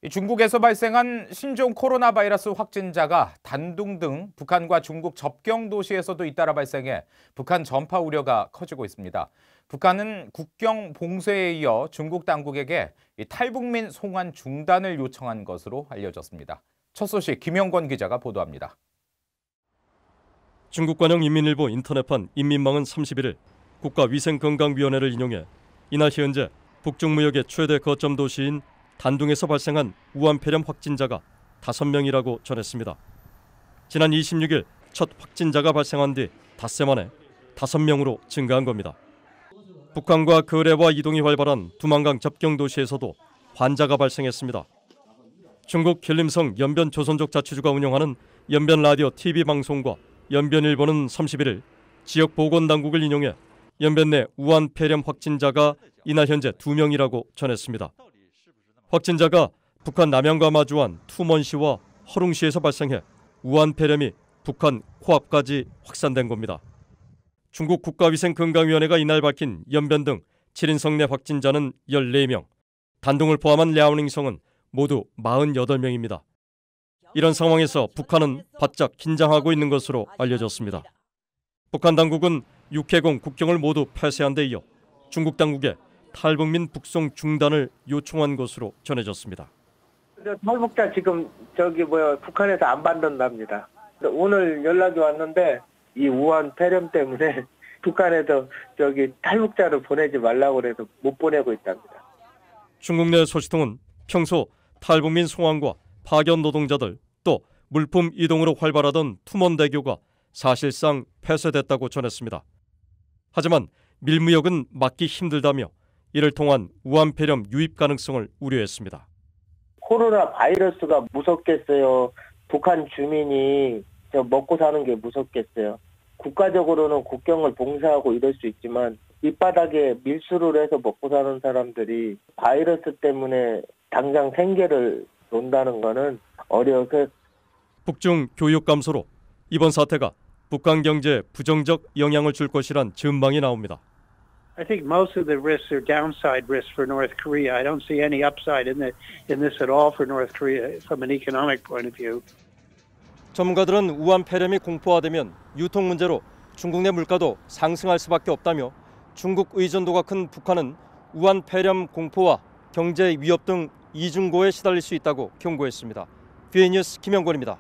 중국에서 발생한 신종 코로나 바이러스 확진자가 단둥 등 북한과 중국 접경 도시에서도 잇따라 발생해 북한 전파 우려가 커지고 있습니다. 북한은 국경 봉쇄에 이어 중국 당국에게 탈북민 송환 중단을 요청한 것으로 알려졌습니다. 첫 소식 김영권 기자가 보도합니다. 중국 관영 인민일보 인터넷판 인민망은 31일 국가위생건강위원회를 인용해 이날 현재 북중 무역의 최대 거점 도시인 단둥에서 발생한 우한 폐렴 확진자가 5명이라고 전했습니다. 지난 26일 첫 확진자가 발생한 뒤 닷새 만에 5명으로 증가한 겁니다. 북한과 거래와 이동이 활발한 두만강 접경 도시에서도 환자가 발생했습니다. 중국 길림성 연변 조선족 자치주가 운영하는 연변 라디오 TV 방송과 연변일보는 31일 지역 보건당국을 인용해 연변 내 우한 폐렴 확진자가 이날 현재 2명이라고 전했습니다. 확진자가 북한 남양과 마주한 투먼시와 허룽시에서 발생해 우한 폐렴이 북한 코앞까지 확산된 겁니다. 중국 국가위생건강위원회가 이날 밝힌 연변 등 7인성 내 확진자는 14명, 단둥을 포함한 랴오닝성은 모두 48명입니다. 이런 상황에서 북한은 바짝 긴장하고 있는 것으로 알려졌습니다. 북한 당국은 육해공 국경을 모두 폐쇄한 데 이어 중국 당국에 탈북민 북송 중단을 요청한 것으로 전해졌습니다. 탈북자 지금 북한에서 안 받는답니다. 오늘 연락이 왔는데 이 우한 폐렴 때문에 북한에서 탈북자를 보내지 말라고 해서 못 보내고 있답니다. 중국 내 소식통은 평소 탈북민 송환과 파견 노동자들 또 물품 이동으로 활발하던 투먼대교가 사실상 폐쇄됐다고 전했습니다. 하지만 밀무역은 막기 힘들다며 이를 통한 우한 폐렴 유입 가능성을 우려했습니다. 코로나 바이러스가 무섭겠어요. 북한 주민이 먹고 사는 게 무섭겠어요. 국가적으로는 국경을 봉쇄하고 이럴 수 있지만 밑바닥에 밀수를 해서 먹고 사는 사람들이 바이러스 때문에 당장 생계를 논다는 거는 어려워서. 북중 교육 감소로 이번 사태가 북한 경제에 부정적 영향을 줄 것이란 전망이 나옵니다. I think most of the risks are downside risks for North Korea. I don't see any upside in this at all for North Korea from an economic point of view. 전문가들은 우한 폐렴이 공포화되면 유통 문제로 중국 내 물가도 상승할 수밖에 없다며 중국 의존도가 큰 북한은 우한 폐렴 공포와 경제 위협 등 이중고에 시달릴 수 있다고 경고했습니다. VA 뉴스 김영권입니다.